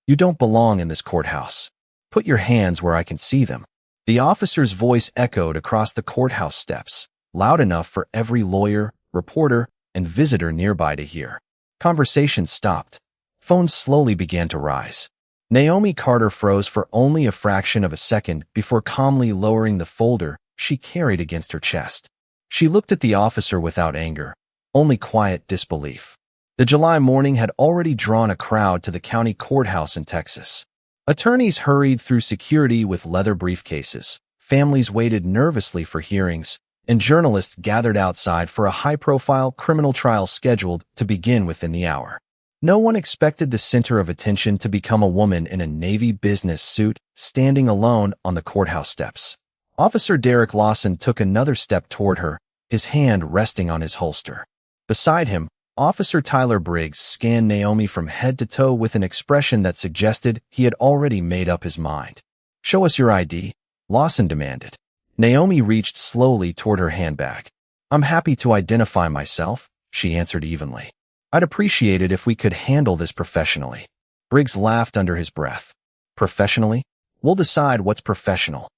You don't belong in this courthouse. Put your hands where I can see them." The officer's voice echoed across the courthouse steps, loud enough for every lawyer, reporter, and visitor nearby to hear. Conversations stopped. Phones slowly began to rise. Naomi Carter froze for only a fraction of a second before calmly lowering the folder she carried against her chest. She looked at the officer without anger, only quiet disbelief. The July morning had already drawn a crowd to the county courthouse in Texas. Attorneys hurried through security with leather briefcases, families waited nervously for hearings, and journalists gathered outside for a high-profile criminal trial scheduled to begin within the hour. No one expected the center of attention to become a woman in a Navy business suit standing alone on the courthouse steps. Officer Derek Lawson took another step toward her, his hand resting on his holster. Beside him, Officer Tyler Briggs scanned Naomi from head to toe with an expression that suggested he had already made up his mind. "Show us your ID," Lawson demanded. Naomi reached slowly toward her handbag. "I'm happy to identify myself," she answered evenly. "I'd appreciate it if we could handle this professionally." Briggs laughed under his breath. "Professionally? We'll decide what's professional."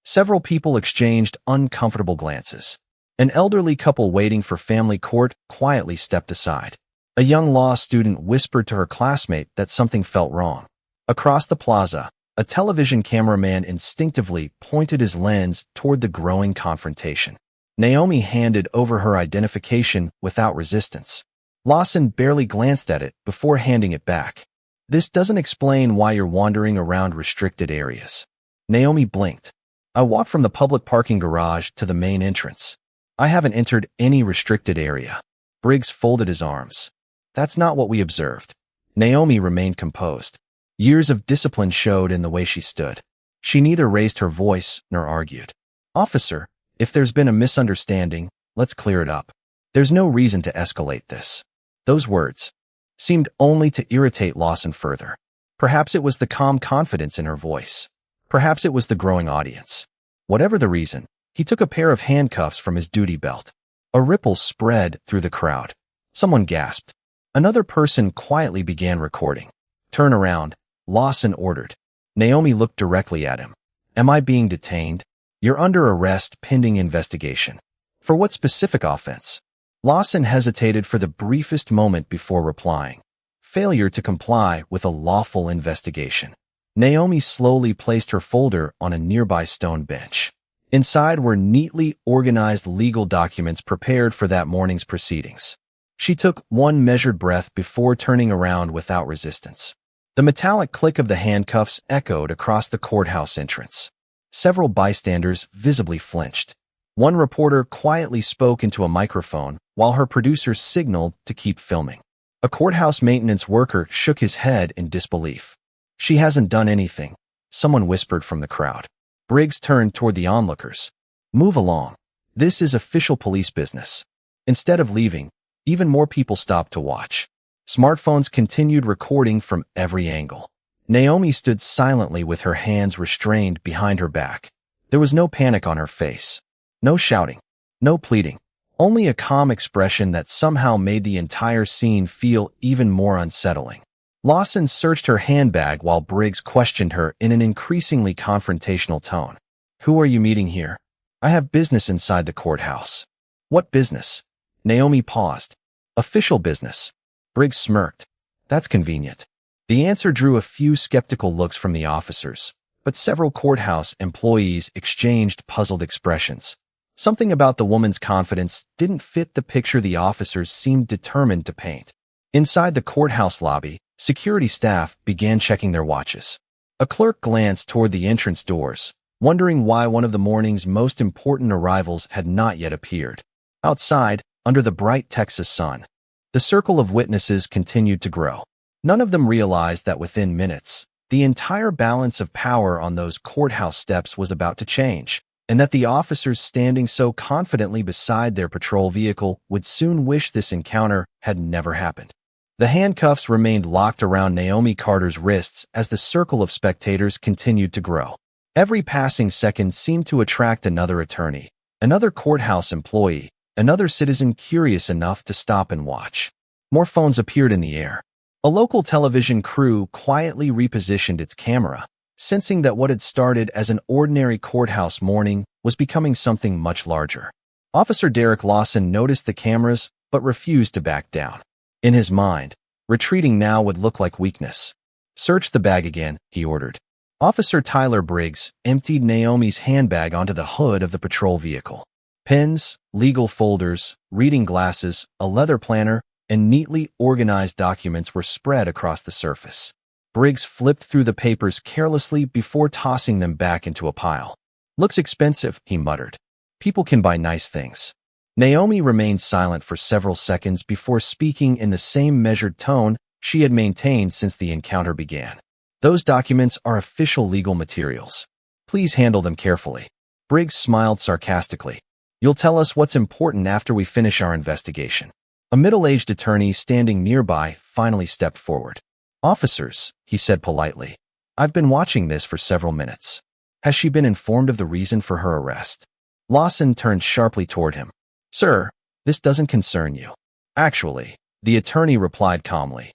Several people exchanged uncomfortable glances. An elderly couple waiting for family court quietly stepped aside. A young law student whispered to her classmate that something felt wrong. Across the plaza, a television cameraman instinctively pointed his lens toward the growing confrontation. Naomi handed over her identification without resistance. Lawson barely glanced at it before handing it back. "This doesn't explain why you're wandering around restricted areas." Naomi blinked. "I walked from the public parking garage to the main entrance. I haven't entered any restricted area." Briggs folded his arms. "That's not what we observed." Naomi remained composed. Years of discipline showed in the way she stood. She neither raised her voice nor argued. "Officer, if there's been a misunderstanding, let's clear it up. There's no reason to escalate this." Those words seemed only to irritate Lawson further. Perhaps it was the calm confidence in her voice. Perhaps it was the growing audience. Whatever the reason, he took a pair of handcuffs from his duty belt. A ripple spread through the crowd. Someone gasped. Another person quietly began recording. "Turn around," Lawson ordered. Naomi looked directly at him. "Am I being detained?" "You're under arrest pending investigation." "For what specific offense?" Lawson hesitated for the briefest moment before replying. "Failure to comply with a lawful investigation." Naomi slowly placed her folder on a nearby stone bench. Inside were neatly organized legal documents prepared for that morning's proceedings. She took one measured breath before turning around without resistance. The metallic click of the handcuffs echoed across the courthouse entrance. Several bystanders visibly flinched. One reporter quietly spoke into a microphone while her producer signaled to keep filming. A courthouse maintenance worker shook his head in disbelief. "She hasn't done anything," someone whispered from the crowd. Briggs turned toward the onlookers. "Move along. This is official police business." Instead of leaving, even more people stopped to watch. Smartphones continued recording from every angle. Naomi stood silently with her hands restrained behind her back. There was no panic on her face. No shouting. No pleading. Only a calm expression that somehow made the entire scene feel even more unsettling. Lawson searched her handbag while Briggs questioned her in an increasingly confrontational tone. "Who are you meeting here?" "I have business inside the courthouse." "What business?" Naomi paused. "Official business." Briggs smirked. "That's convenient." The answer drew a few skeptical looks from the officers, but several courthouse employees exchanged puzzled expressions. Something about the woman's confidence didn't fit the picture the officers seemed determined to paint. Inside the courthouse lobby, security staff began checking their watches. A clerk glanced toward the entrance doors, wondering why one of the morning's most important arrivals had not yet appeared. Outside, under the bright Texas sun, the circle of witnesses continued to grow. None of them realized that within minutes, the entire balance of power on those courthouse steps was about to change, and that the officers standing so confidently beside their patrol vehicle would soon wish this encounter had never happened. The handcuffs remained locked around Naomi Carter's wrists as the circle of spectators continued to grow. Every passing second seemed to attract another attorney, another courthouse employee, another citizen curious enough to stop and watch. More phones appeared in the air. A local television crew quietly repositioned its camera, sensing that what had started as an ordinary courthouse morning was becoming something much larger. Officer Derek Lawson noticed the cameras but refused to back down. In his mind, retreating now would look like weakness. "Search the bag again," he ordered. Officer Tyler Briggs emptied Naomi's handbag onto the hood of the patrol vehicle. Pens, legal folders, reading glasses, a leather planner, and neatly organized documents were spread across the surface. Briggs flipped through the papers carelessly before tossing them back into a pile. "Looks expensive," he muttered. "People can buy nice things." Naomi remained silent for several seconds before speaking in the same measured tone she had maintained since the encounter began. "Those documents are official legal materials. Please handle them carefully." Briggs smiled sarcastically. "You'll tell us what's important after we finish our investigation." A middle-aged attorney standing nearby finally stepped forward. "Officers," he said politely, "I've been watching this for several minutes. Has she been informed of the reason for her arrest?" Lawson turned sharply toward him. "Sir, this doesn't concern you." "Actually," the attorney replied calmly,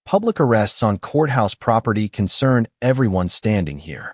"public arrests on courthouse property concern everyone standing here."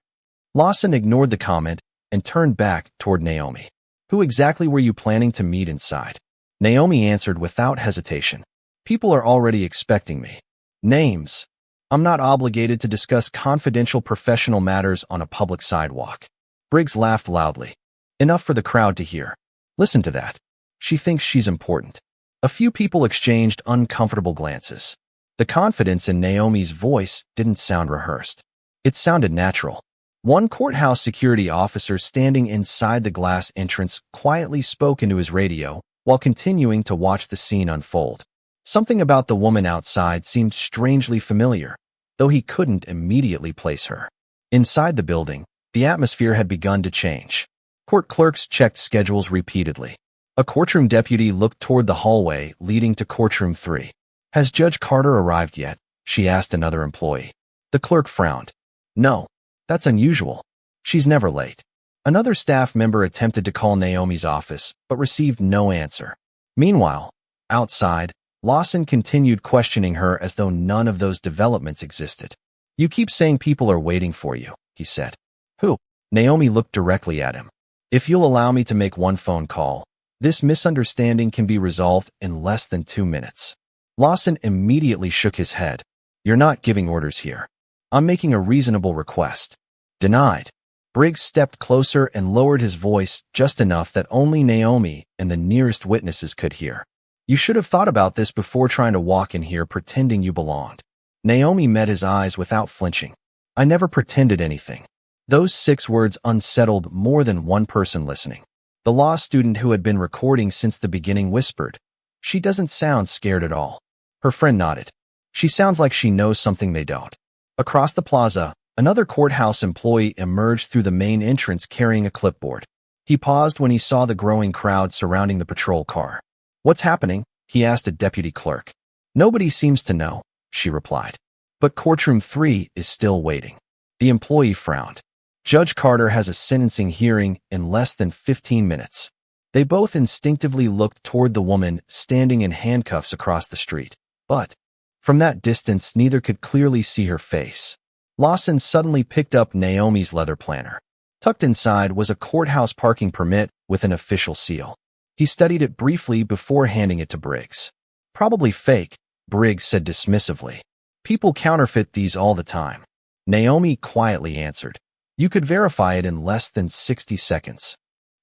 Lawson ignored the comment and turned back toward Naomi. "Who exactly were you planning to meet inside?" Naomi answered without hesitation. "People are already expecting me." "Names." "I'm not obligated to discuss confidential professional matters on a public sidewalk." Briggs laughed loudly. Enough for the crowd to hear. "Listen to that. She thinks she's important." A few people exchanged uncomfortable glances. The confidence in Naomi's voice didn't sound rehearsed. It sounded natural. One courthouse security officer standing inside the glass entrance quietly spoke into his radio while continuing to watch the scene unfold. Something about the woman outside seemed strangely familiar, though he couldn't immediately place her. Inside the building, the atmosphere had begun to change. Court clerks checked schedules repeatedly. A courtroom deputy looked toward the hallway leading to courtroom 3. "Has Judge Carter arrived yet?" she asked another employee. The clerk frowned. "No, that's unusual. She's never late." Another staff member attempted to call Naomi's office, but received no answer. Meanwhile, outside, Lawson continued questioning her as though none of those developments existed. "You keep saying people are waiting for you," he said. "Who?" Naomi looked directly at him. "If you'll allow me to make one phone call, this misunderstanding can be resolved in less than 2 minutes." Lawson immediately shook his head. "You're not giving orders here. I'm making a reasonable request." "Denied." Briggs stepped closer and lowered his voice just enough that only Naomi and the nearest witnesses could hear. "You should have thought about this before trying to walk in here pretending you belonged." Naomi met his eyes without flinching. "I never pretended anything." Those 6 words unsettled more than one person listening. The law student who had been recording since the beginning whispered, "She doesn't sound scared at all." Her friend nodded. "She sounds like she knows something they don't." Across the plaza, another courthouse employee emerged through the main entrance carrying a clipboard. He paused when he saw the growing crowd surrounding the patrol car. "What's happening?" he asked a deputy clerk. "Nobody seems to know," she replied. "But courtroom 3 is still waiting." The employee frowned. "Judge Carter has a sentencing hearing in less than 15 minutes. They both instinctively looked toward the woman standing in handcuffs across the street. But, from that distance, neither could clearly see her face. Lawson suddenly picked up Naomi's leather planner. Tucked inside was a courthouse parking permit with an official seal. He studied it briefly before handing it to Briggs. "Probably fake," Briggs said dismissively. "People counterfeit these all the time." Naomi quietly answered, "You could verify it in less than 60 seconds.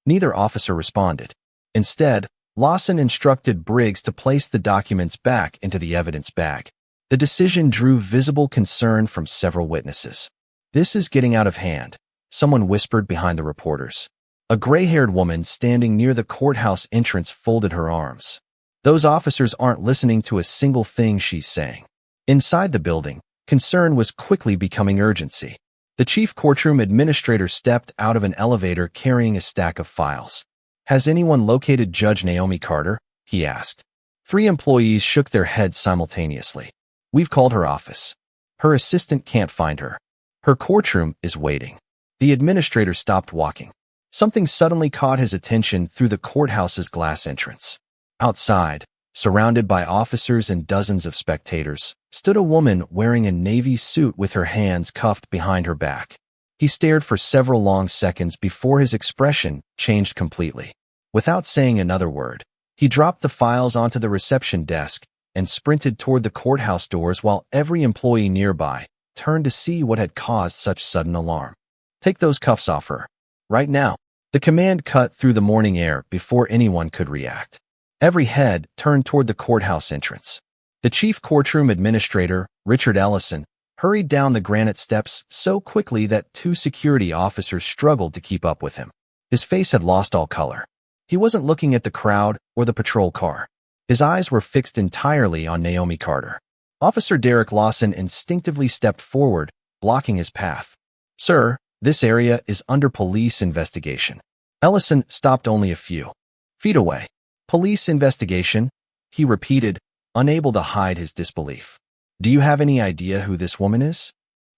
Neither officer responded. Instead, Lawson instructed Briggs to place the documents back into the evidence bag. The decision drew visible concern from several witnesses. "This is getting out of hand," someone whispered behind the reporters. A gray-haired woman standing near the courthouse entrance folded her arms. "Those officers aren't listening to a single thing she's saying." Inside the building, concern was quickly becoming urgency. The chief courtroom administrator stepped out of an elevator carrying a stack of files. "Has anyone located Judge Naomi Carter?" he asked. 3 employees shook their heads simultaneously. "We've called her office. Her assistant can't find her. Her courtroom is waiting." The administrator stopped walking. Something suddenly caught his attention through the courthouse's glass entrance. Outside, Surrounded by officers and dozens of spectators, stood a woman wearing a navy suit with her hands cuffed behind her back. He stared for several long seconds before his expression changed completely. Without saying another word, he dropped the files onto the reception desk and sprinted toward the courthouse doors while every employee nearby turned to see what had caused such sudden alarm. "Take those cuffs off her. Right now." The command cut through the morning air before anyone could react. Every head turned toward the courthouse entrance. The chief courtroom administrator, Richard Ellison, hurried down the granite steps so quickly that 2 security officers struggled to keep up with him. His face had lost all color. He wasn't looking at the crowd or the patrol car. His eyes were fixed entirely on Naomi Carter. Officer Derek Lawson instinctively stepped forward, blocking his path. "Sir, this area is under police investigation." Ellison stopped only a few feet away. "Police investigation?" he repeated, unable to hide his disbelief. "Do you have any idea who this woman is?"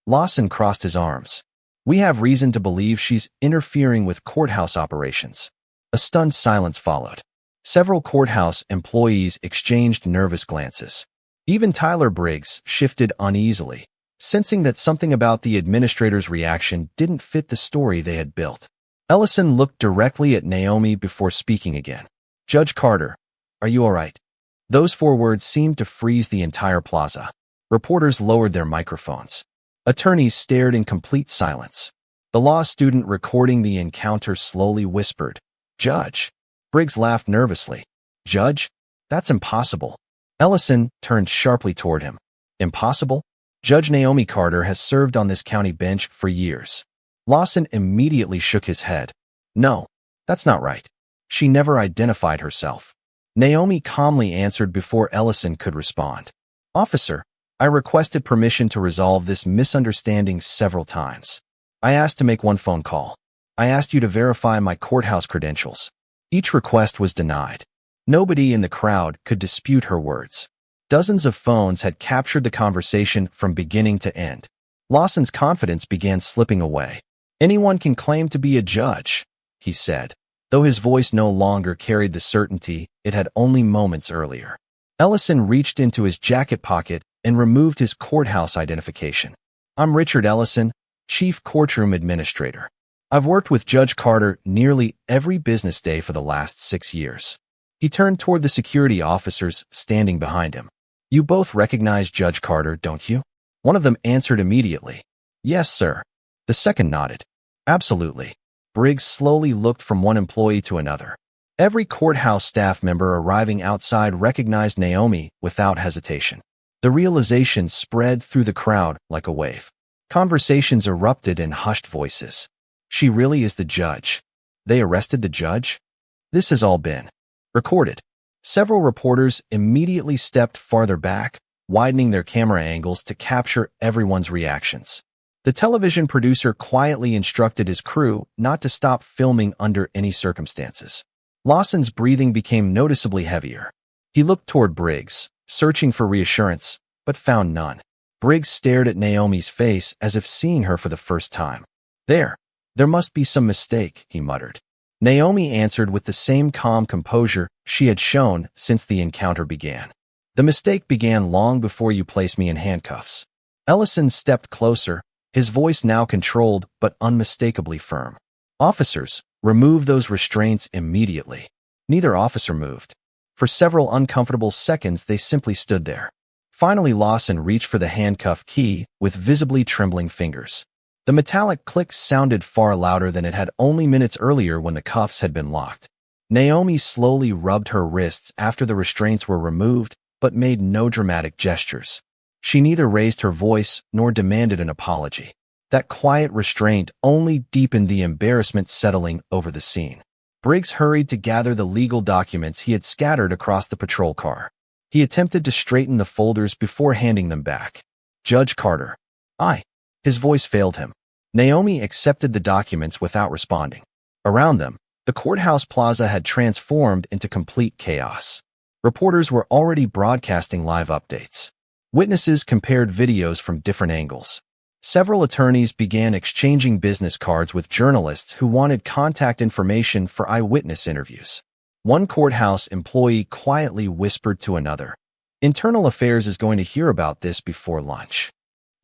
Lawson crossed his arms. "We have reason to believe she's interfering with courthouse operations." A stunned silence followed. Several courthouse employees exchanged nervous glances. Even Tyler Briggs shifted uneasily, sensing that something about the administrator's reaction didn't fit the story they had built. Ellison looked directly at Naomi before speaking again. "Judge Carter, are you all right?" Those 4 words seemed to freeze the entire plaza. Reporters lowered their microphones. Attorneys stared in complete silence. The law student recording the encounter slowly whispered, "Judge." Briggs laughed nervously. "Judge? That's impossible." Ellison turned sharply toward him. "Impossible? Judge Naomi Carter has served on this county bench for years." Lawson immediately shook his head. "No, that's not right. She never identified herself." Naomi calmly answered before Ellison could respond. "Officer, I requested permission to resolve this misunderstanding several times. I asked to make one phone call. I asked you to verify my courthouse credentials. Each request was denied." Nobody in the crowd could dispute her words. Dozens of phones had captured the conversation from beginning to end. Lawson's confidence began slipping away. "Anyone can claim to be a judge," he said, though his voice no longer carried the certainty it had only moments earlier. Ellison reached into his jacket pocket and removed his courthouse identification. "I'm Richard Ellison, Chief Courtroom Administrator. I've worked with Judge Carter nearly every business day for the last 6 years." He turned toward the security officers standing behind him. "You both recognize Judge Carter, don't you?" One of them answered immediately. "Yes, sir." The second nodded. "Absolutely." Briggs slowly looked from one employee to another. Every courthouse staff member arriving outside recognized Naomi without hesitation. The realization spread through the crowd like a wave. Conversations erupted in hushed voices. "She really is the judge. They arrested the judge?" This has all been recorded. Several reporters immediately stepped farther back, widening their camera angles to capture everyone's reactions. The television producer quietly instructed his crew not to stop filming under any circumstances. Lawson's breathing became noticeably heavier. He looked toward Briggs, searching for reassurance, but found none. Briggs stared at Naomi's face as if seeing her for the first time. There must be some mistake," he muttered. Naomi answered with the same calm composure she had shown since the encounter began. "The mistake began long before you placed me in handcuffs." Ellison stepped closer, his voice now controlled but unmistakably firm. "Officers, remove those restraints immediately." Neither officer moved. For several uncomfortable seconds they simply stood there. Finally Lawson reached for the handcuff key with visibly trembling fingers. The metallic click sounded far louder than it had only minutes earlier when the cuffs had been locked. Naomi slowly rubbed her wrists after the restraints were removed, but made no dramatic gestures. She neither raised her voice nor demanded an apology. That quiet restraint only deepened the embarrassment settling over the scene. Briggs hurried to gather the legal documents he had scattered across the patrol car. He attempted to straighten the folders before handing them back. "Judge Carter." His voice failed him. Naomi accepted the documents without responding. Around them, the courthouse plaza had transformed into complete chaos. Reporters were already broadcasting live updates. Witnesses compared videos from different angles. Several attorneys began exchanging business cards with journalists who wanted contact information for eyewitness interviews. One courthouse employee quietly whispered to another, "Internal Affairs is going to hear about this before lunch."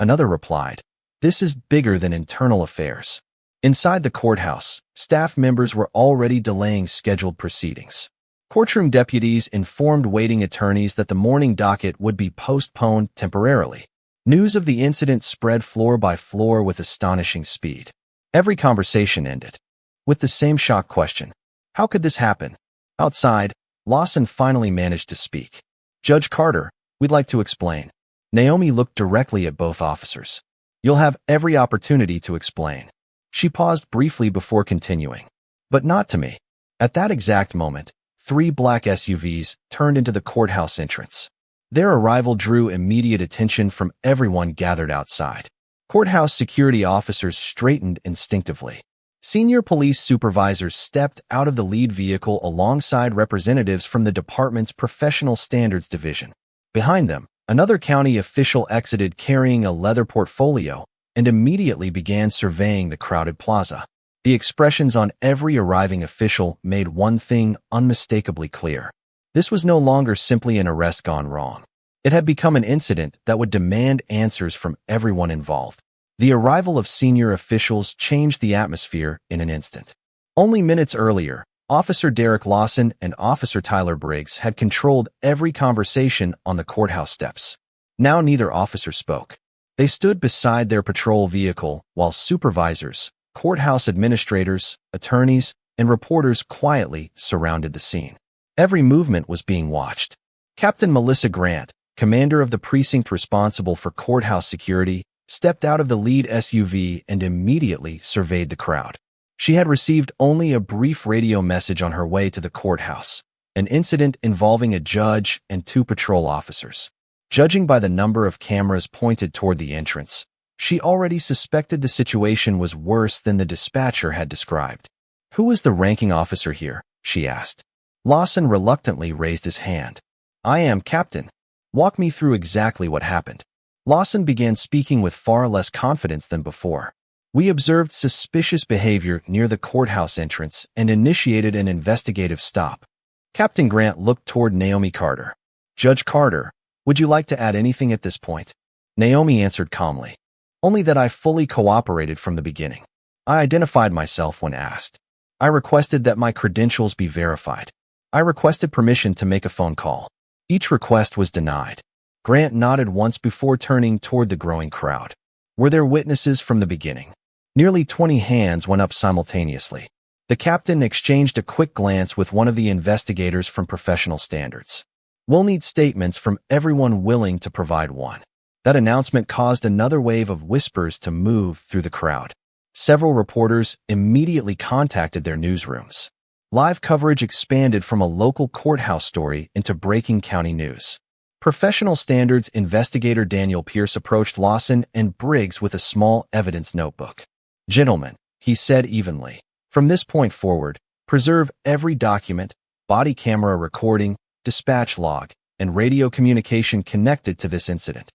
Another replied, "This is bigger than Internal Affairs." Inside the courthouse, staff members were already delaying scheduled proceedings. Courtroom deputies informed waiting attorneys that the morning docket would be postponed temporarily. News of the incident spread floor by floor with astonishing speed. Every conversation ended with the same shock question: how could this happen? Outside, Lawson finally managed to speak. "Judge Carter, we'd like to explain." Naomi looked directly at both officers. "You'll have every opportunity to explain." She paused briefly before continuing. "But not to me." At that exact moment, 3 black SUVs turned into the courthouse entrance. Their arrival drew immediate attention from everyone gathered outside. Courthouse security officers straightened instinctively. Senior police supervisors stepped out of the lead vehicle alongside representatives from the department's Professional Standards Division. Behind them, another county official exited carrying a leather portfolio and immediately began surveying the crowded plaza. The expressions on every arriving official made one thing unmistakably clear. This was no longer simply an arrest gone wrong. It had become an incident that would demand answers from everyone involved. The arrival of senior officials changed the atmosphere in an instant. Only minutes earlier, Officer Derek Lawson and Officer Tyler Briggs had controlled every conversation on the courthouse steps. Now neither officer spoke. They stood beside their patrol vehicle while supervisors, courthouse administrators, attorneys, and reporters quietly surrounded the scene. Every movement was being watched. Captain Melissa Grant, commander of the precinct responsible for courthouse security, stepped out of the lead SUV and immediately surveyed the crowd. She had received only a brief radio message on her way to the courthouse, an incident involving a judge and 2 patrol officers. Judging by the number of cameras pointed toward the entrance, she already suspected the situation was worse than the dispatcher had described. "Who was the ranking officer here?" she asked. Lawson reluctantly raised his hand. "I am, Captain. Walk me through exactly what happened." Lawson began speaking with far less confidence than before. "We observed suspicious behavior near the courthouse entrance and initiated an investigative stop." Captain Grant looked toward Naomi Carter. "Judge Carter, would you like to add anything at this point?" Naomi answered calmly. "Only that I fully cooperated from the beginning. I identified myself when asked. I requested that my credentials be verified. I requested permission to make a phone call. Each request was denied." Grant nodded once before turning toward the growing crowd. "Were there witnesses from the beginning?" Nearly 20 hands went up simultaneously. The captain exchanged a quick glance with one of the investigators from Professional Standards. "We'll need statements from everyone willing to provide one." That announcement caused another wave of whispers to move through the crowd. Several reporters immediately contacted their newsrooms. Live coverage expanded from a local courthouse story into breaking county news. Professional Standards investigator Daniel Pierce approached Lawson and Briggs with a small evidence notebook. "Gentlemen," he said evenly, "from this point forward, preserve every document, body camera recording, dispatch log, and radio communication connected to this incident."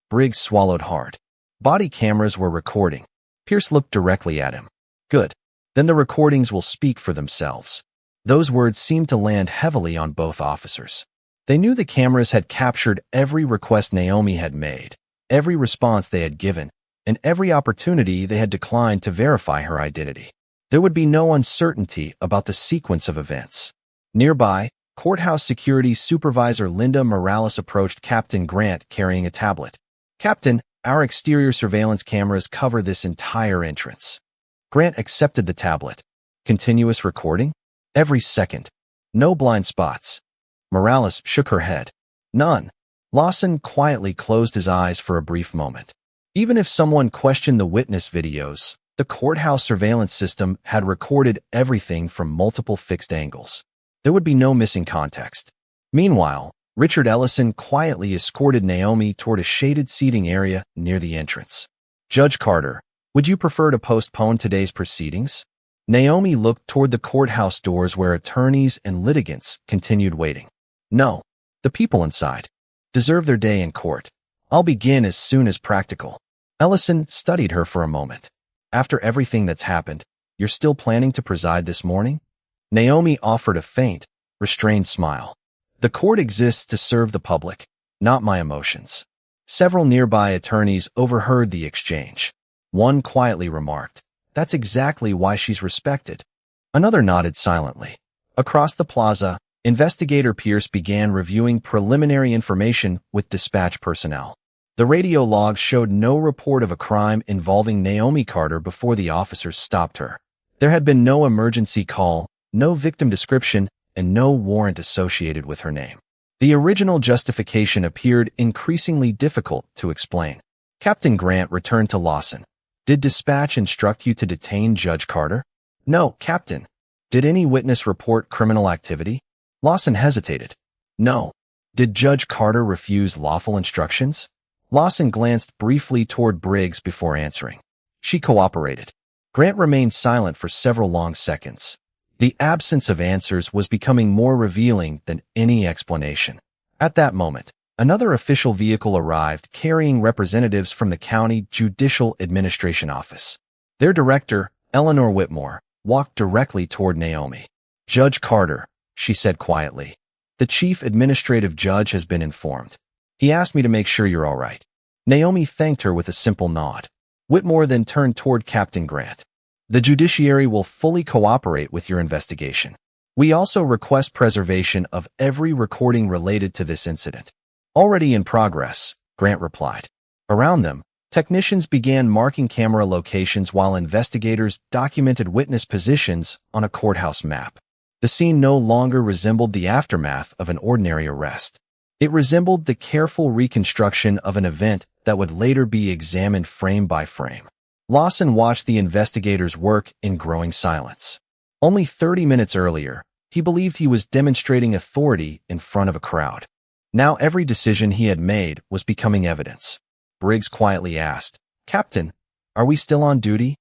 Briggs swallowed hard. Body cameras were recording. Pierce looked directly at him. "Good. Then the recordings will speak for themselves." Those words seemed to land heavily on both officers. They knew the cameras had captured every request Naomi had made, every response they had given, and every opportunity they had declined to verify her identity. There would be no uncertainty about the sequence of events. Nearby, Courthouse Security Supervisor Linda Morales approached Captain Grant carrying a tablet. "Captain, our exterior surveillance cameras cover this entire entrance." Grant accepted the tablet. "Continuous recording?" "Every second. No blind spots." Morales shook her head. "None." Lawson quietly closed his eyes for a brief moment. Even if someone questioned the witness videos, the courthouse surveillance system had recorded everything from multiple fixed angles. There would be no missing context. Meanwhile, Richard Ellison quietly escorted Naomi toward a shaded seating area near the entrance. "Judge Carter, would you prefer to postpone today's proceedings?" Naomi looked toward the courthouse doors where attorneys and litigants continued waiting. "No. The people inside deserve their day in court. I'll begin as soon as practical." Ellison studied her for a moment. "After everything that's happened, you're still planning to preside this morning?" Naomi offered a faint, restrained smile. The court exists to serve the public, not my emotions. Several nearby attorneys overheard the exchange. One quietly remarked, "That's exactly why she's respected." Another nodded silently. Across the plaza, Investigator Pierce began reviewing preliminary information with dispatch personnel. The radio logs showed no report of a crime involving Naomi Carter before the officers stopped her. There had been no emergency call, no victim description, and no warrant associated with her name. The original justification appeared increasingly difficult to explain. Captain Grant returned to Lawson. "Did dispatch instruct you to detain Judge Carter?" "No, Captain." "Did any witness report criminal activity?" Lawson hesitated. "No." "Did Judge Carter refuse lawful instructions?" Lawson glanced briefly toward Briggs before answering. "She cooperated." Grant remained silent for several long seconds. The absence of answers was becoming more revealing than any explanation. At that moment, another official vehicle arrived carrying representatives from the County Judicial Administration Office. Their director, Eleanor Whitmore, walked directly toward Naomi. "Judge Carter," she said quietly. "The chief administrative judge has been informed. He asked me to make sure you're all right." Naomi thanked her with a simple nod. Whitmore then turned toward Captain Grant. "The judiciary will fully cooperate with your investigation. We also request preservation of every recording related to this incident." "Already in progress," Grant replied. Around them, technicians began marking camera locations while investigators documented witness positions on a courthouse map. The scene no longer resembled the aftermath of an ordinary arrest. It resembled the careful reconstruction of an event that would later be examined frame by frame. Lawson watched the investigators work in growing silence. Only 30 minutes earlier, he believed he was demonstrating authority in front of a crowd. Now every decision he had made was becoming evidence. Briggs quietly asked, "Captain, are we still on duty?"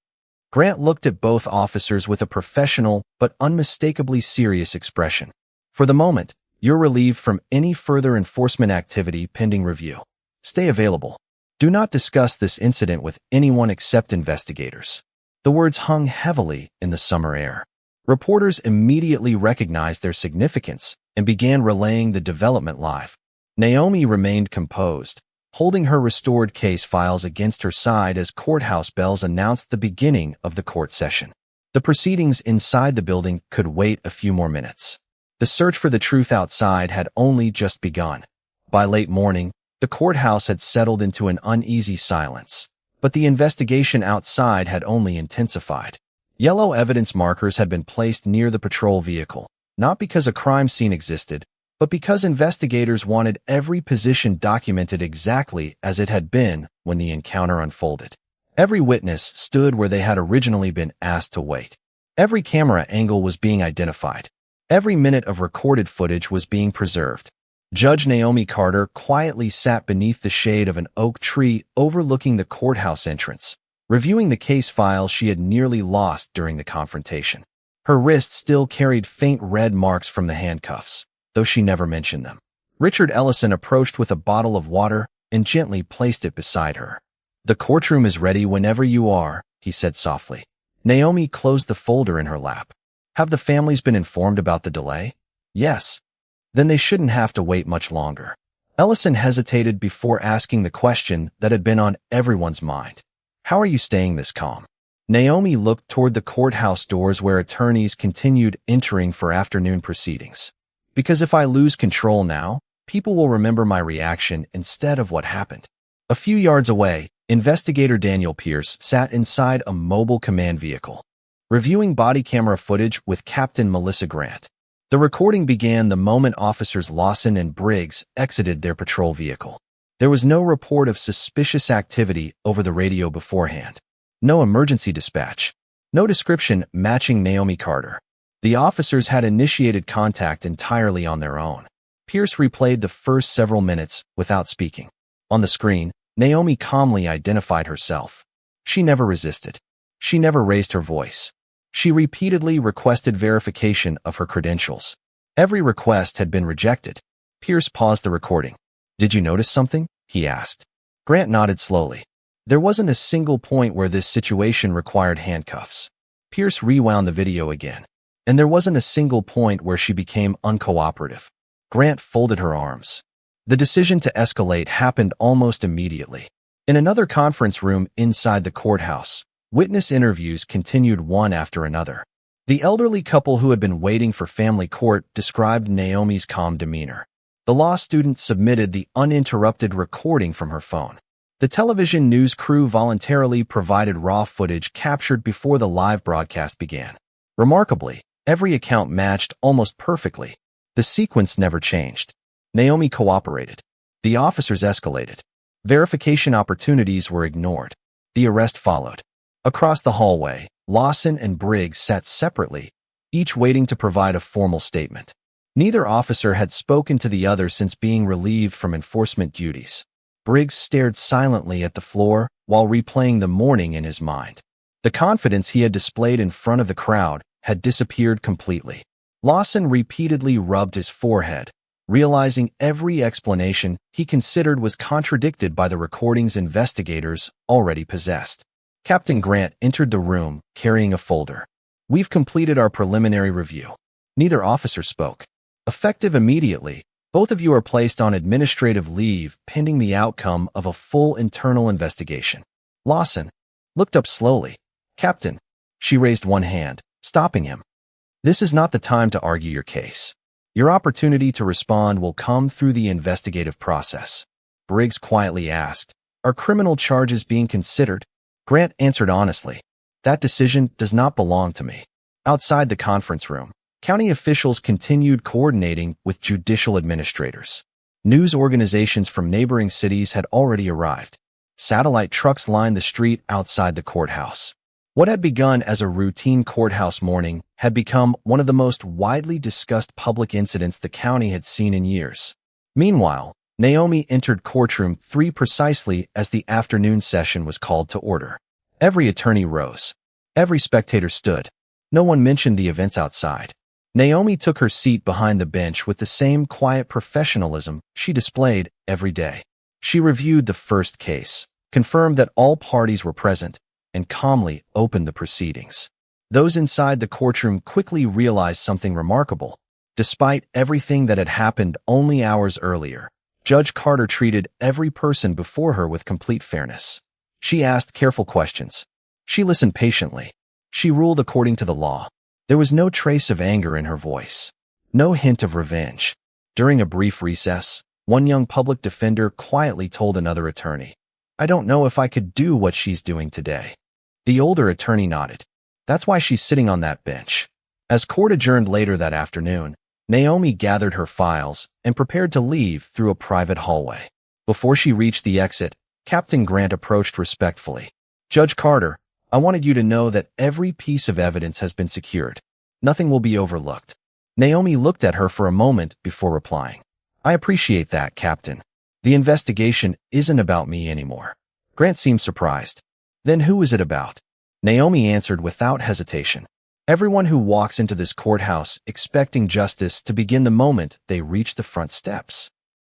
Grant looked at both officers with a professional but unmistakably serious expression. "For the moment, you're relieved from any further enforcement activity pending review. Stay available. Do not discuss this incident with anyone except investigators." The words hung heavily in the summer air. Reporters immediately recognized their significance and began relaying the development live. Naomi remained composed, holding her restored case files against her side as courthouse bells announced the beginning of the court session. The proceedings inside the building could wait a few more minutes. The search for the truth outside had only just begun. By late morning, the courthouse had settled into an uneasy silence, but the investigation outside had only intensified. Yellow evidence markers had been placed near the patrol vehicle, not because a crime scene existed, but because investigators wanted every position documented exactly as it had been when the encounter unfolded. Every witness stood where they had originally been asked to wait. Every camera angle was being identified. Every minute of recorded footage was being preserved. Judge Naomi Carter quietly sat beneath the shade of an oak tree overlooking the courthouse entrance, reviewing the case file she had nearly lost during the confrontation. Her wrist still carried faint red marks from the handcuffs, though she never mentioned them. Richard Ellison approached with a bottle of water and gently placed it beside her. "The courtroom is ready whenever you are," he said softly. Naomi closed the folder in her lap. "Have the families been informed about the delay?" "Yes." "Then they shouldn't have to wait much longer." Ellison hesitated before asking the question that had been on everyone's mind. "How are you staying this calm?" Naomi looked toward the courthouse doors where attorneys continued entering for afternoon proceedings. "Because if I lose control now, people will remember my reaction instead of what happened." A few yards away, investigator Daniel Pierce sat inside a mobile command vehicle, reviewing body camera footage with Captain Melissa Grant. The recording began the moment officers Lawson and Briggs exited their patrol vehicle. There was no report of suspicious activity over the radio beforehand. No emergency dispatch. No description matching Naomi Carter. The officers had initiated contact entirely on their own. Pierce replayed the first several minutes without speaking. On the screen, Naomi calmly identified herself. She never resisted. She never raised her voice. She repeatedly requested verification of her credentials. Every request had been rejected. Pierce paused the recording. "Did you notice something?" he asked. Grant nodded slowly. "There wasn't a single point where this situation required handcuffs." Pierce rewound the video again. and there wasn't a single point where she became uncooperative. Grant folded her arms. The decision to escalate happened almost immediately. In another conference room inside the courthouse, witness interviews continued one after another. The elderly couple who had been waiting for family court described Naomi's calm demeanor. The law student submitted the uninterrupted recording from her phone. The television news crew voluntarily provided raw footage captured before the live broadcast began. Remarkably, every account matched almost perfectly. The sequence never changed. Naomi cooperated. The officers escalated. Verification opportunities were ignored. The arrest followed. Across the hallway, Lawson and Briggs sat separately, each waiting to provide a formal statement. Neither officer had spoken to the other since being relieved from enforcement duties. Briggs stared silently at the floor while replaying the morning in his mind. The confidence he had displayed in front of the crowd had disappeared completely. Lawson repeatedly rubbed his forehead, realizing every explanation he considered was contradicted by the recordings investigators already possessed. Captain Grant entered the room carrying a folder. "We've completed our preliminary review." Neither officer spoke. Effective immediately, both of you are placed on administrative leave pending the outcome of a full internal investigation. Lawson looked up slowly. "Captain," she raised one hand, stopping him. "This is not the time to argue your case. Your opportunity to respond will come through the investigative process." Briggs quietly asked, "Are criminal charges being considered?" Grant answered honestly, "That decision does not belong to me." Outside the conference room, county officials continued coordinating with judicial administrators. News organizations from neighboring cities had already arrived. Satellite trucks lined the street outside the courthouse. What had begun as a routine courthouse morning had become one of the most widely discussed public incidents the county had seen in years. Meanwhile, Naomi entered courtroom 3 precisely as the afternoon session was called to order. Every attorney rose. Every spectator stood. No one mentioned the events outside. Naomi took her seat behind the bench with the same quiet professionalism she displayed every day. She reviewed the first case, confirmed that all parties were present, and calmly opened the proceedings. Those inside the courtroom quickly realized something remarkable. Despite everything that had happened only hours earlier, Judge Carter treated every person before her with complete fairness. She asked careful questions. She listened patiently. She ruled according to the law. There was no trace of anger in her voice, no hint of revenge. During a brief recess, one young public defender quietly told another attorney, "I don't know if I could do what she's doing today." The older attorney nodded. "That's why she's sitting on that bench." As court adjourned later that afternoon, Naomi gathered her files and prepared to leave through a private hallway. Before she reached the exit, Captain Grant approached respectfully. "Judge Carter, I wanted you to know that every piece of evidence has been secured. Nothing will be overlooked." Naomi looked at her for a moment before replying. "I appreciate that, Captain. The investigation isn't about me anymore." Grant seemed surprised. "Then who is it about?" Naomi answered without hesitation. "Everyone who walks into this courthouse expecting justice to begin the moment they reach the front steps."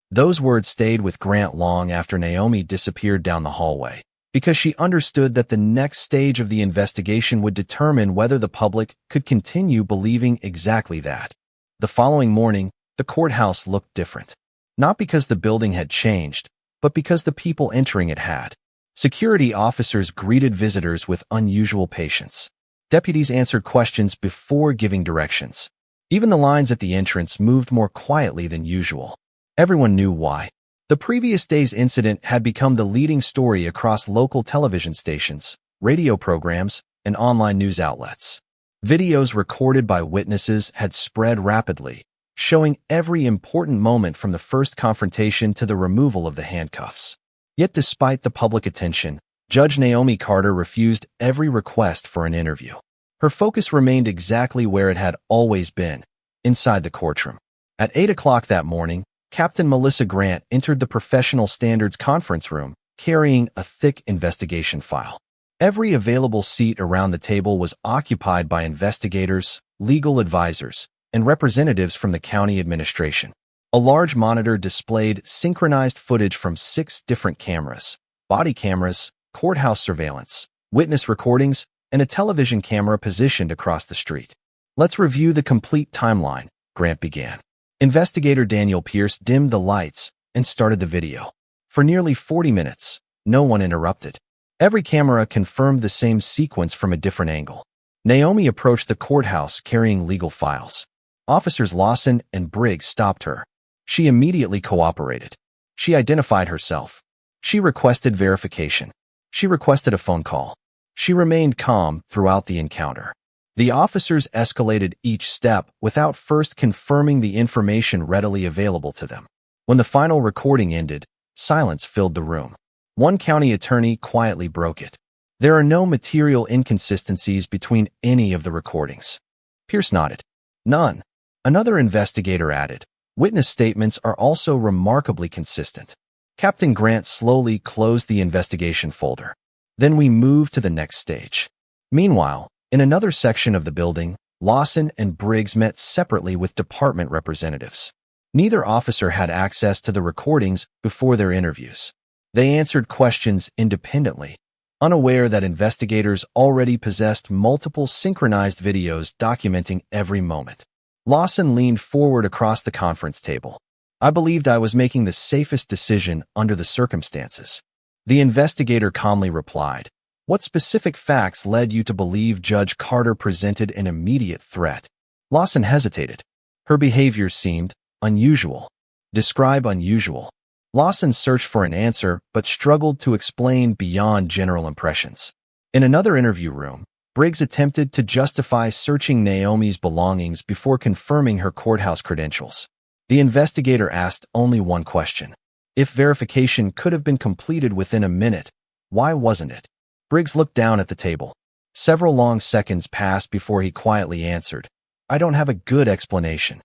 Those words stayed with Grant long after Naomi disappeared down the hallway, because she understood that the next stage of the investigation would determine whether the public could continue believing exactly that. The following morning, the courthouse looked different. Not because the building had changed, but because the people entering it had. Security officers greeted visitors with unusual patience. Deputies answered questions before giving directions. Even the lines at the entrance moved more quietly than usual. Everyone knew why. The previous day's incident had become the leading story across local television stations, radio programs, and online news outlets. Videos recorded by witnesses had spread rapidly, showing every important moment from the first confrontation to the removal of the handcuffs. Yet despite the public attention, Judge Naomi Carter refused every request for an interview. Her focus remained exactly where it had always been, inside the courtroom. At 8 o'clock that morning, Captain Melissa Grant entered the Professional Standards conference room, carrying a thick investigation file. Every available seat around the table was occupied by investigators, legal advisors, and representatives from the county administration. A large monitor displayed synchronized footage from 6 different cameras: body cameras, courthouse surveillance, witness recordings, and a television camera positioned across the street. Let's review the complete timeline, Grant began. Investigator Daniel Pierce dimmed the lights and started the video. For nearly 40 minutes, no one interrupted. Every camera confirmed the same sequence from a different angle. Naomi approached the courthouse carrying legal files. Officers Lawson and Briggs stopped her. She immediately cooperated. She identified herself. She requested verification. She requested a phone call. She remained calm throughout the encounter. The officers escalated each step without first confirming the information readily available to them. When the final recording ended, silence filled the room. One county attorney quietly broke it. There are no material inconsistencies between any of the recordings. Pierce nodded. None. Another investigator added. Witness statements are also remarkably consistent. Captain Grant slowly closed the investigation folder. Then we moved to the next stage. Meanwhile, in another section of the building, Lawson and Briggs met separately with department representatives. Neither officer had access to the recordings before their interviews. They answered questions independently, unaware that investigators already possessed multiple synchronized videos documenting every moment. Lawson leaned forward across the conference table. I believed I was making the safest decision under the circumstances. The investigator calmly replied, What specific facts led you to believe Judge Carter presented an immediate threat? Lawson hesitated. Her behavior seemed unusual. Describe unusual. Lawson searched for an answer but struggled to explain beyond general impressions. In another interview room, Briggs attempted to justify searching Naomi's belongings before confirming her courthouse credentials. The investigator asked only one question. If verification could have been completed within a minute, why wasn't it? Briggs looked down at the table. Several long seconds passed before he quietly answered, I don't have a good explanation.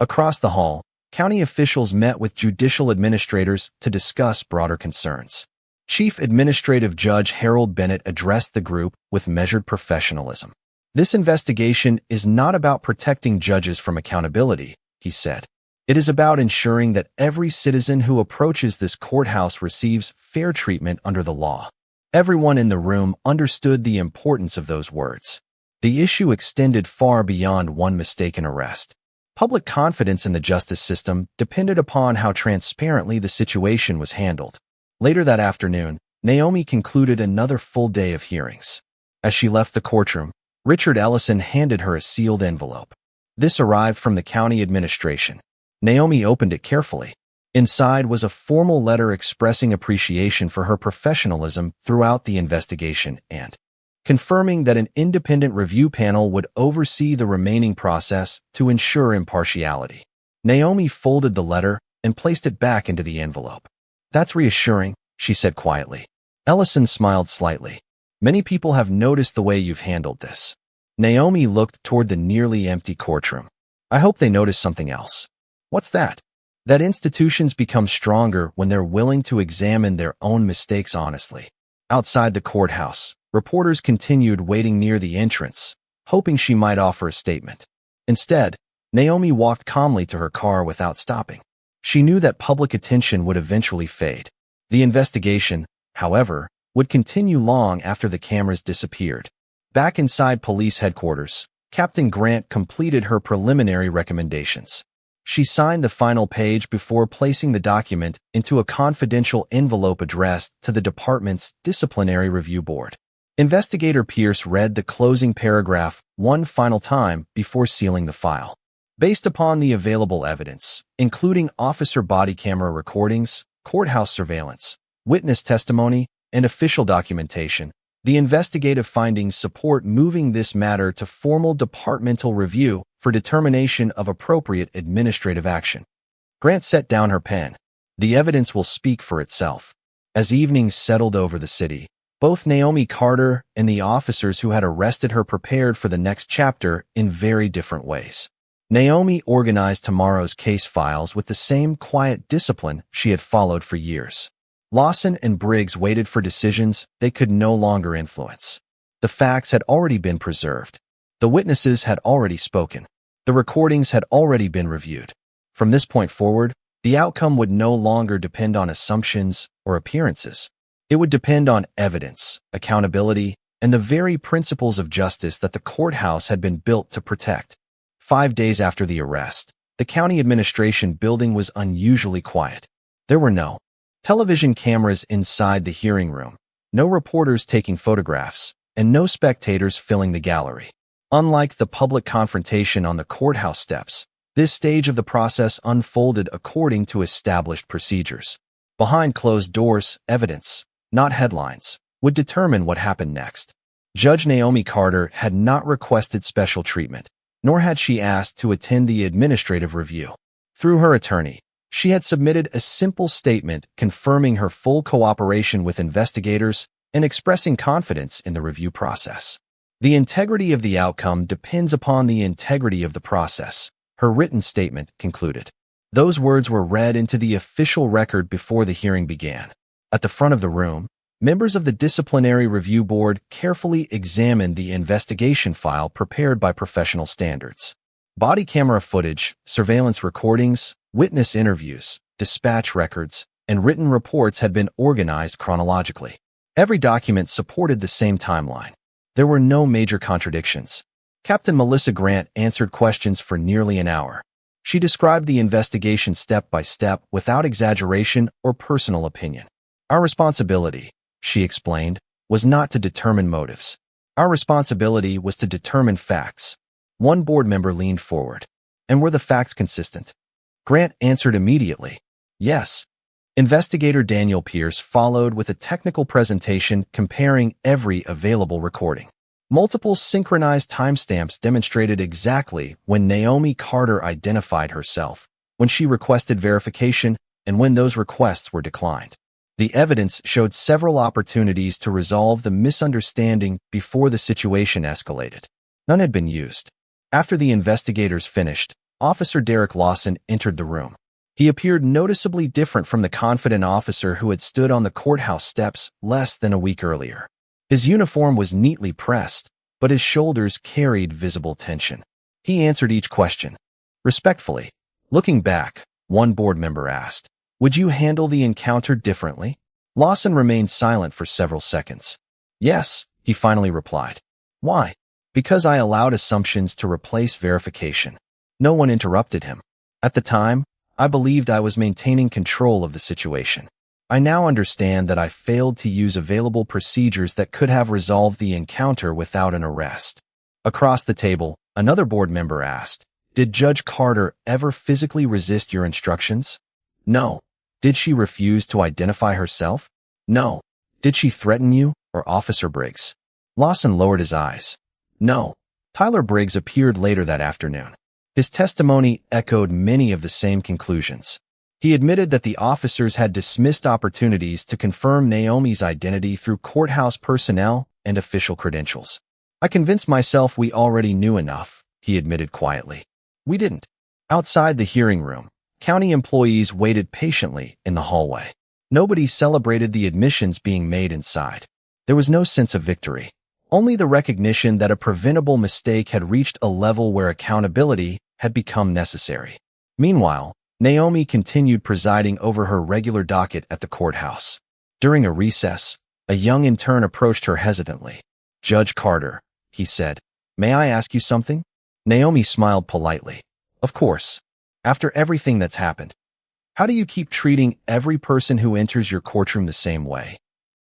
Across the hall, county officials met with judicial administrators to discuss broader concerns. Chief Administrative Judge Harold Bennett addressed the group with measured professionalism. This investigation is not about protecting judges from accountability, he said. It is about ensuring that every citizen who approaches this courthouse receives fair treatment under the law. Everyone in the room understood the importance of those words. The issue extended far beyond one mistaken arrest. Public confidence in the justice system depended upon how transparently the situation was handled. Later that afternoon, Naomi concluded another full day of hearings. As she left the courtroom, Richard Ellison handed her a sealed envelope. This arrived from the county administration. Naomi opened it carefully. Inside was a formal letter expressing appreciation for her professionalism throughout the investigation and confirming that an independent review panel would oversee the remaining process to ensure impartiality. Naomi folded the letter and placed it back into the envelope. That's reassuring, she said quietly. Ellison smiled slightly. Many people have noticed the way you've handled this. Naomi looked toward the nearly empty courtroom. I hope they notice something else. What's that? That institutions become stronger when they're willing to examine their own mistakes honestly. Outside the courthouse, reporters continued waiting near the entrance, hoping she might offer a statement. Instead, Naomi walked calmly to her car without stopping. She knew that public attention would eventually fade. The investigation, however, would continue long after the cameras disappeared. Back inside police headquarters, Captain Grant completed her preliminary recommendations. She signed the final page before placing the document into a confidential envelope addressed to the department's disciplinary review board. Investigator Pierce read the closing paragraph one final time before sealing the file. Based upon the available evidence, including officer body camera recordings, courthouse surveillance, witness testimony, and official documentation, the investigative findings support moving this matter to formal departmental review for determination of appropriate administrative action. Grant set down her pen. The evidence will speak for itself. As evening settled over the city, both Naomi Carter and the officers who had arrested her prepared for the next chapter in very different ways. Naomi organized tomorrow's case files with the same quiet discipline she had followed for years. Lawson and Briggs waited for decisions they could no longer influence. The facts had already been preserved. The witnesses had already spoken. The recordings had already been reviewed. From this point forward, the outcome would no longer depend on assumptions or appearances. It would depend on evidence, accountability, and the very principles of justice that the courthouse had been built to protect. 5 days after the arrest, the county administration building was unusually quiet. There were no television cameras inside the hearing room, no reporters taking photographs, and no spectators filling the gallery. Unlike the public confrontation on the courthouse steps, this stage of the process unfolded according to established procedures. Behind closed doors, evidence, not headlines, would determine what happened next. Judge Naomi Carter had not requested special treatment, nor had she asked to attend the administrative review. Through her attorney, she had submitted a simple statement confirming her full cooperation with investigators and expressing confidence in the review process. The integrity of the outcome depends upon the integrity of the process, her written statement concluded. Those words were read into the official record before the hearing began. At the front of the room, members of the Disciplinary Review Board carefully examined the investigation file prepared by professional standards. Body camera footage, surveillance recordings, witness interviews, dispatch records, and written reports had been organized chronologically. Every document supported the same timeline. There were no major contradictions. Captain Melissa Grant answered questions for nearly an hour. She described the investigation step by step without exaggeration or personal opinion. Our responsibility, she explained, was not to determine motives. Our responsibility was to determine facts. One board member leaned forward. And were the facts consistent? Grant answered immediately, yes. Investigator Daniel Pierce followed with a technical presentation comparing every available recording. Multiple synchronized timestamps demonstrated exactly when Naomi Carter identified herself, when she requested verification, and when those requests were declined. The evidence showed several opportunities to resolve the misunderstanding before the situation escalated. None had been used. After the investigators finished, Officer Derek Lawson entered the room. He appeared noticeably different from the confident officer who had stood on the courthouse steps less than a week earlier. His uniform was neatly pressed, but his shoulders carried visible tension. He answered each question respectfully. Looking back, one board member asked, "Would you handle the encounter differently?" Lawson remained silent for several seconds. "Yes," he finally replied. "Why?" "Because I allowed assumptions to replace verification." No one interrupted him. At the time, I believed I was maintaining control of the situation. I now understand that I failed to use available procedures that could have resolved the encounter without an arrest. Across the table, another board member asked, "Did Judge Carter ever physically resist your instructions?" "No." "Did she refuse to identify herself?" "No." "Did she threaten you or Officer Briggs?" Lawson lowered his eyes. "No." Tyler Briggs appeared later that afternoon. His testimony echoed many of the same conclusions. He admitted that the officers had dismissed opportunities to confirm Naomi's identity through courthouse personnel and official credentials. "I convinced myself we already knew enough," he admitted quietly. "We didn't." Outside the hearing room, county employees waited patiently in the hallway. Nobody celebrated the admissions being made inside. There was no sense of victory, only the recognition that a preventable mistake had reached a level where accountability had become necessary. Meanwhile, Naomi continued presiding over her regular docket at the courthouse. During a recess, a young intern approached her hesitantly. "Judge Carter," he said, "may I ask you something?" Naomi smiled politely. "Of course. After everything that's happened, how do you keep treating every person who enters your courtroom the same way?"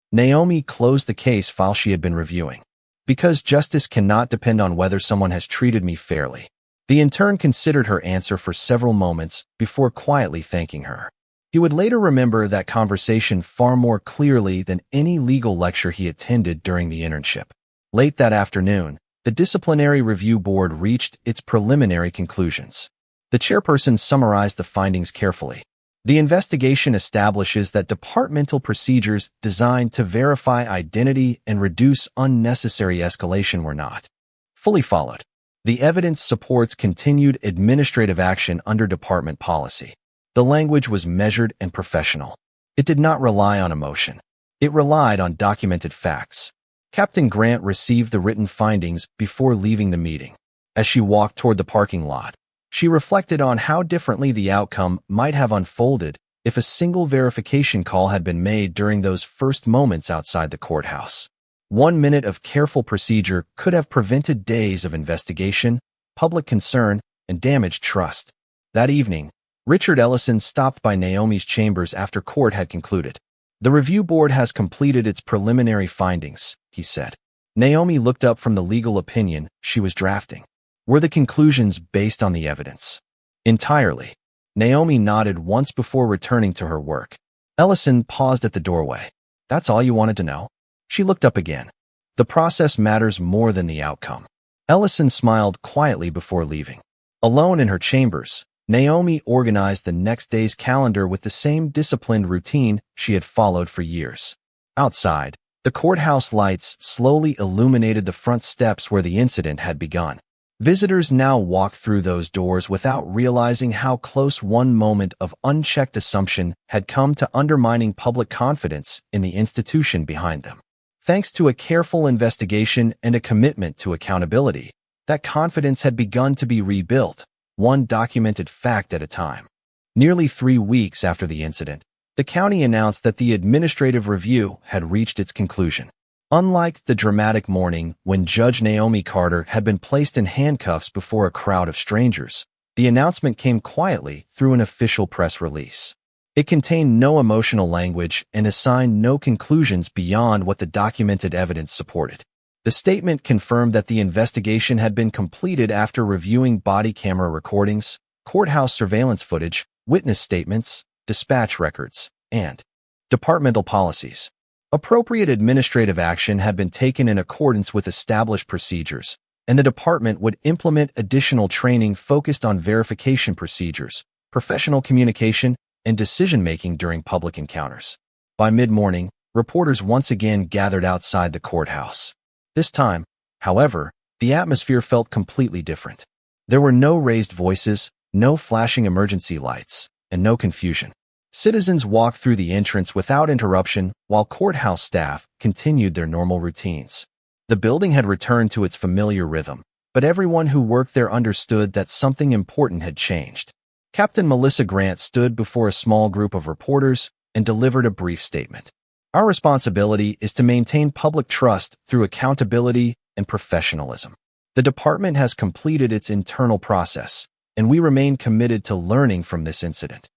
Naomi closed the case file she had been reviewing. "Because justice cannot depend on whether someone has treated me fairly." The intern considered her answer for several moments before quietly thanking her. He would later remember that conversation far more clearly than any legal lecture he attended during the internship. Late that afternoon, the Disciplinary Review Board reached its preliminary conclusions. The chairperson summarized the findings carefully. The investigation establishes that departmental procedures designed to verify identity and reduce unnecessary escalation were not fully followed. The evidence supports continued administrative action under department policy. The language was measured and professional. It did not rely on emotion. It relied on documented facts. Captain Grant received the written findings before leaving the meeting. As she walked toward the parking lot, she reflected on how differently the outcome might have unfolded if a single verification call had been made during those first moments outside the courthouse. 1 minute of careful procedure could have prevented days of investigation, public concern, and damaged trust. That evening, Richard Ellison stopped by Naomi's chambers after court had concluded. "The review board has completed its preliminary findings," he said. Naomi looked up from the legal opinion she was drafting. "Were the conclusions based on the evidence?" "Entirely." Naomi nodded once before returning to her work. Ellison paused at the doorway. "That's all you wanted to know?" She looked up again. "The process matters more than the outcome." Ellison smiled quietly before leaving. Alone in her chambers, Naomi organized the next day's calendar with the same disciplined routine she had followed for years. Outside, the courthouse lights slowly illuminated the front steps where the incident had begun. Visitors now walked through those doors without realizing how close one moment of unchecked assumption had come to undermining public confidence in the institution behind them. Thanks to a careful investigation and a commitment to accountability, that confidence had begun to be rebuilt, one documented fact at a time. Nearly 3 weeks after the incident, the county announced that the administrative review had reached its conclusion. Unlike the dramatic morning when Judge Naomi Carter had been placed in handcuffs before a crowd of strangers, the announcement came quietly through an official press release. It contained no emotional language and assigned no conclusions beyond what the documented evidence supported. The statement confirmed that the investigation had been completed after reviewing body camera recordings, courthouse surveillance footage, witness statements, dispatch records, and departmental policies. Appropriate administrative action had been taken in accordance with established procedures, and the department would implement additional training focused on verification procedures, professional communication, and decision-making during public encounters. By mid-morning, reporters once again gathered outside the courthouse. This time, however, the atmosphere felt completely different. There were no raised voices, no flashing emergency lights, and no confusion. Citizens walked through the entrance without interruption while courthouse staff continued their normal routines. The building had returned to its familiar rhythm, but everyone who worked there understood that something important had changed. Captain Melissa Grant stood before a small group of reporters and delivered a brief statement. "Our responsibility is to maintain public trust through accountability and professionalism. The department has completed its internal process, and we remain committed to learning from this incident."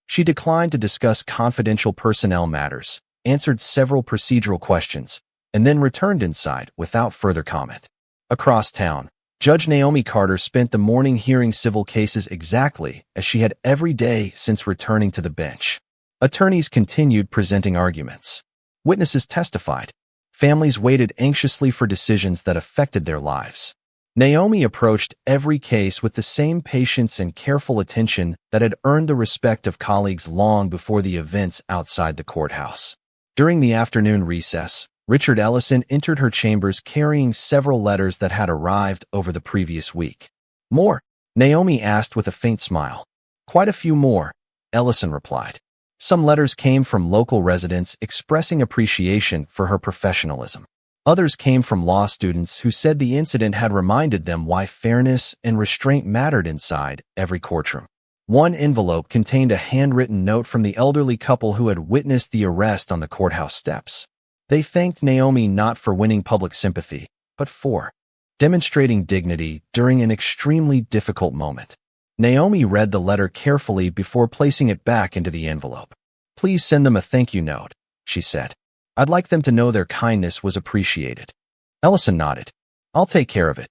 She declined to discuss confidential personnel matters, answered several procedural questions, and then returned inside without further comment. Across town, Judge Naomi Carter spent the morning hearing civil cases exactly as she had every day since returning to the bench. Attorneys continued presenting arguments. Witnesses testified. Families waited anxiously for decisions that affected their lives. Naomi approached every case with the same patience and careful attention that had earned the respect of colleagues long before the events outside the courthouse. During the afternoon recess, Richard Ellison entered her chambers carrying several letters that had arrived over the previous week. "More?" Naomi asked with a faint smile. "Quite a few more," Ellison replied. Some letters came from local residents expressing appreciation for her professionalism. Others came from law students who said the incident had reminded them why fairness and restraint mattered inside every courtroom. One envelope contained a handwritten note from the elderly couple who had witnessed the arrest on the courthouse steps. They thanked Naomi not for winning public sympathy, but for demonstrating dignity during an extremely difficult moment. Naomi read the letter carefully before placing it back into the envelope. "Please send them a thank you note," she said. "I'd like them to know their kindness was appreciated." Ellison nodded. "I'll take care of it."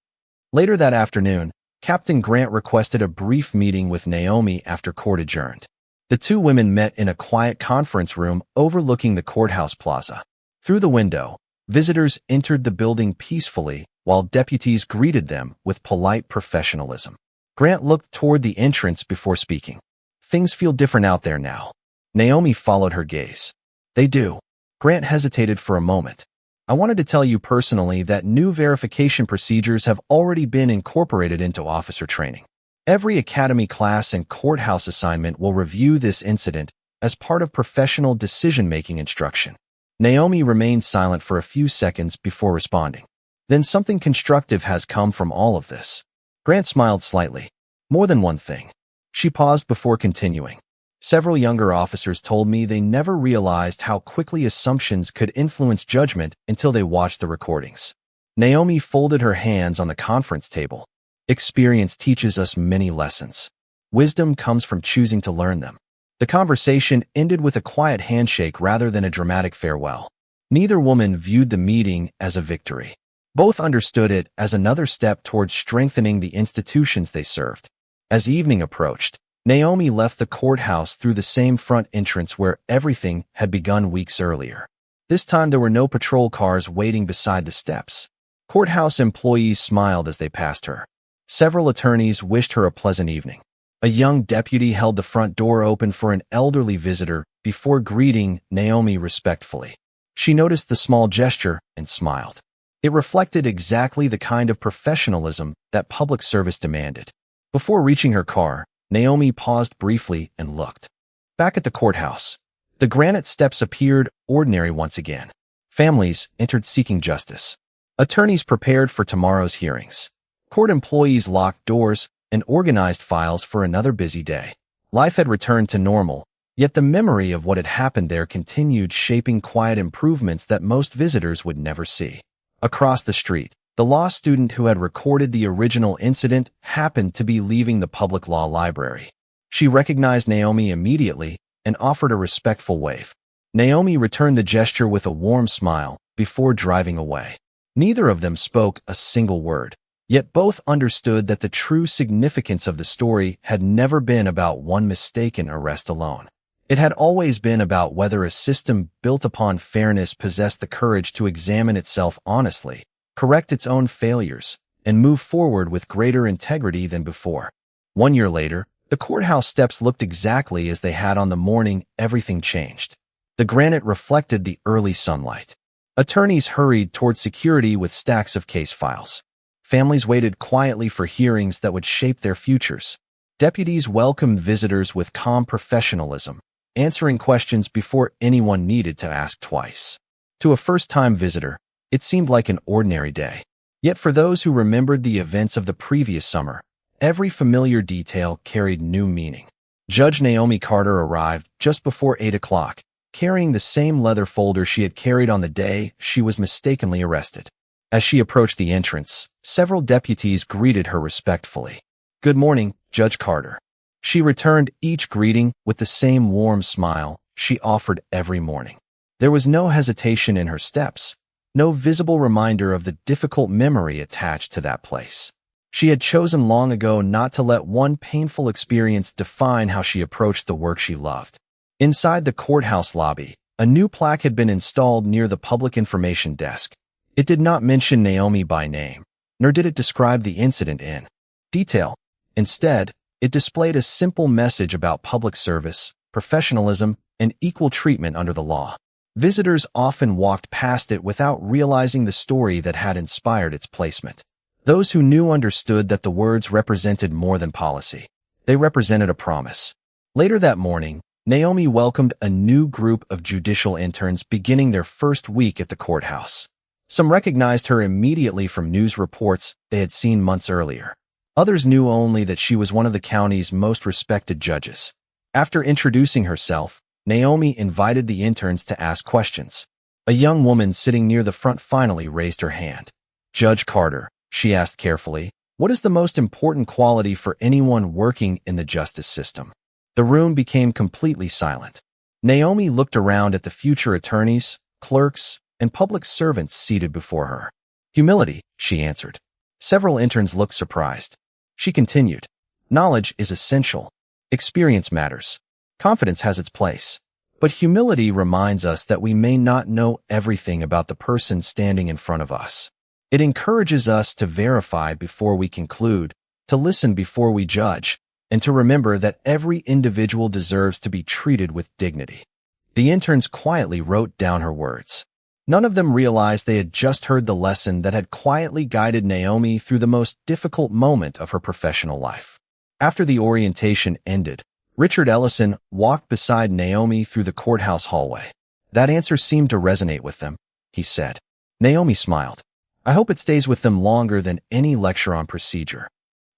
Later that afternoon, Captain Grant requested a brief meeting with Naomi after court adjourned. The two women met in a quiet conference room overlooking the courthouse plaza. Through the window, visitors entered the building peacefully while deputies greeted them with polite professionalism. Grant looked toward the entrance before speaking. "Things feel different out there now." Naomi followed her gaze. "They do." Grant hesitated for a moment. "I wanted to tell you personally that new verification procedures have already been incorporated into officer training. Every academy class and courthouse assignment will review this incident as part of professional decision-making instruction." Naomi remained silent for a few seconds before responding. "Then something constructive has come from all of this." Grant smiled slightly. "More than one thing." She paused before continuing. "Several younger officers told me they never realized how quickly assumptions could influence judgment until they watched the recordings." Naomi folded her hands on the conference table. Experience teaches us many lessons. Wisdom comes from choosing to learn them. The conversation ended with a quiet handshake rather than a dramatic farewell. Neither woman viewed the meeting as a victory. Both understood it as another step towards strengthening the institutions they served. As evening approached, Naomi left the courthouse through the same front entrance where everything had begun weeks earlier. This time there were no patrol cars waiting beside the steps. Courthouse employees smiled as they passed her. Several attorneys wished her a pleasant evening. A young deputy held the front door open for an elderly visitor before greeting Naomi respectfully. She noticed the small gesture and smiled. It reflected exactly the kind of professionalism that public service demanded. Before reaching her car, Naomi paused briefly and looked. Back at the courthouse, the granite steps appeared ordinary once again. Families entered seeking justice. Attorneys prepared for tomorrow's hearings. Court employees locked doors and organized files for another busy day. Life had returned to normal, yet the memory of what had happened there continued shaping quiet improvements that most visitors would never see. Across the street, the law student who had recorded the original incident happened to be leaving the public law library. She recognized Naomi immediately and offered a respectful wave. Naomi returned the gesture with a warm smile before driving away. Neither of them spoke a single word. Yet both understood that the true significance of the story had never been about one mistaken arrest alone. It had always been about whether a system built upon fairness possessed the courage to examine itself honestly, correct its own failures, and move forward with greater integrity than before. 1 year later, the courthouse steps looked exactly as they had on the morning everything changed. The granite reflected the early sunlight. Attorneys hurried toward security with stacks of case files. Families waited quietly for hearings that would shape their futures. Deputies welcomed visitors with calm professionalism, answering questions before anyone needed to ask twice. To a first-time visitor, it seemed like an ordinary day. Yet for those who remembered the events of the previous summer, every familiar detail carried new meaning. Judge Naomi Carter arrived just before 8 o'clock, carrying the same leather folder she had carried on the day she was mistakenly arrested. As she approached the entrance, several deputies greeted her respectfully. "Good morning, Judge Carter." She returned each greeting with the same warm smile she offered every morning. There was no hesitation in her steps, no visible reminder of the difficult memory attached to that place. She had chosen long ago not to let one painful experience define how she approached the work she loved. Inside the courthouse lobby, a new plaque had been installed near the public information desk. It did not mention Naomi by name, nor did it describe the incident in detail. Instead, it displayed a simple message about public service, professionalism, and equal treatment under the law. Visitors often walked past it without realizing the story that had inspired its placement. Those who knew understood that the words represented more than policy. They represented a promise. Later that morning, Naomi welcomed a new group of judicial interns beginning their first week at the courthouse. Some recognized her immediately from news reports they had seen months earlier. Others knew only that she was one of the county's most respected judges. After introducing herself, Naomi invited the interns to ask questions. A young woman sitting near the front finally raised her hand. "Judge Carter," she asked carefully, "what is the most important quality for anyone working in the justice system?" The room became completely silent. Naomi looked around at the future attorneys, clerks, and public servants seated before her. "Humility," she answered. Several interns looked surprised. She continued, "Knowledge is essential. Experience matters. Confidence has its place. But humility reminds us that we may not know everything about the person standing in front of us. It encourages us to verify before we conclude, to listen before we judge, and to remember that every individual deserves to be treated with dignity." The interns quietly wrote down her words. None of them realized they had just heard the lesson that had quietly guided Naomi through the most difficult moment of her professional life. After the orientation ended, Richard Ellison walked beside Naomi through the courthouse hallway. "That answer seemed to resonate with them," he said. Naomi smiled. "I hope it stays with them longer than any lecture on procedure."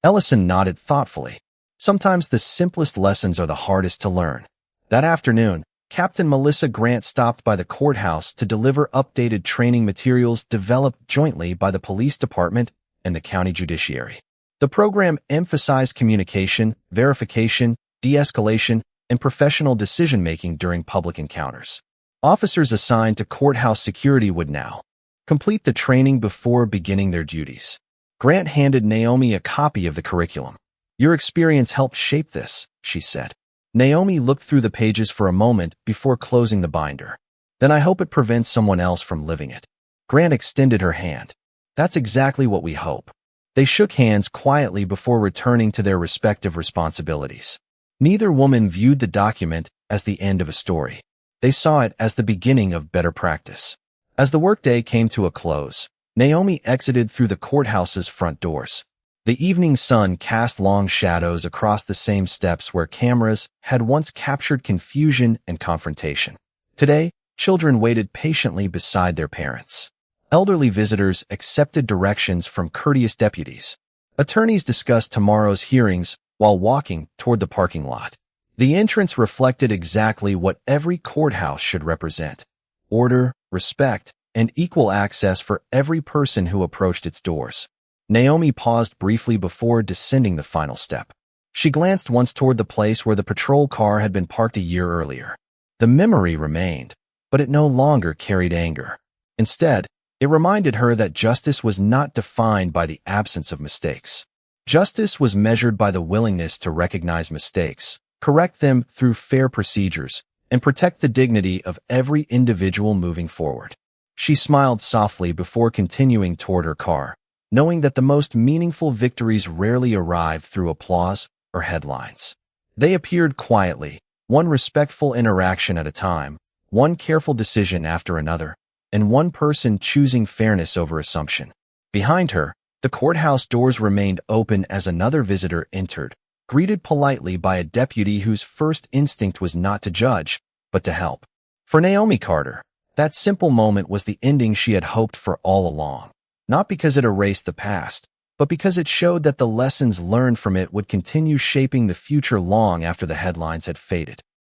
Ellison nodded thoughtfully. Sometimes the simplest lessons are the hardest to learn. That afternoon, Captain Melissa Grant stopped by the courthouse to deliver updated training materials developed jointly by the police department and the county judiciary. The program emphasized communication, verification, de-escalation, and professional decision-making during public encounters. Officers assigned to courthouse security would now complete the training before beginning their duties. Grant handed Naomi a copy of the curriculum. "Your experience helped shape this," she said. Naomi looked through the pages for a moment before closing the binder. "Then I hope it prevents someone else from living it." Grant extended her hand. "That's exactly what we hope." They shook hands quietly before returning to their respective responsibilities. Neither woman viewed the document as the end of a story. They saw it as the beginning of better practice. As the workday came to a close, Naomi exited through the courthouse's front doors. The evening sun cast long shadows across the same steps where cameras had once captured confusion and confrontation. Today, children waited patiently beside their parents. Elderly visitors accepted directions from courteous deputies. Attorneys discussed tomorrow's hearings while walking toward the parking lot. The entrance reflected exactly what every courthouse should represent: order, respect, and equal access for every person who approached its doors. Naomi paused briefly before descending the final step. She glanced once toward the place where the patrol car had been parked a year earlier. The memory remained, but it no longer carried anger. Instead, it reminded her that justice was not defined by the absence of mistakes. Justice was measured by the willingness to recognize mistakes, correct them through fair procedures, and protect the dignity of every individual moving forward. She smiled softly before continuing toward her car, knowing that the most meaningful victories rarely arrive through applause or headlines. They appeared quietly, one respectful interaction at a time, one careful decision after another, and one person choosing fairness over assumption. Behind her, the courthouse doors remained open as another visitor entered, greeted politely by a deputy whose first instinct was not to judge, but to help. For Naomi Carter, that simple moment was the ending she had hoped for all along. Not because it erased the past, but because it showed that the lessons learned from it would continue shaping the future long after the headlines had faded.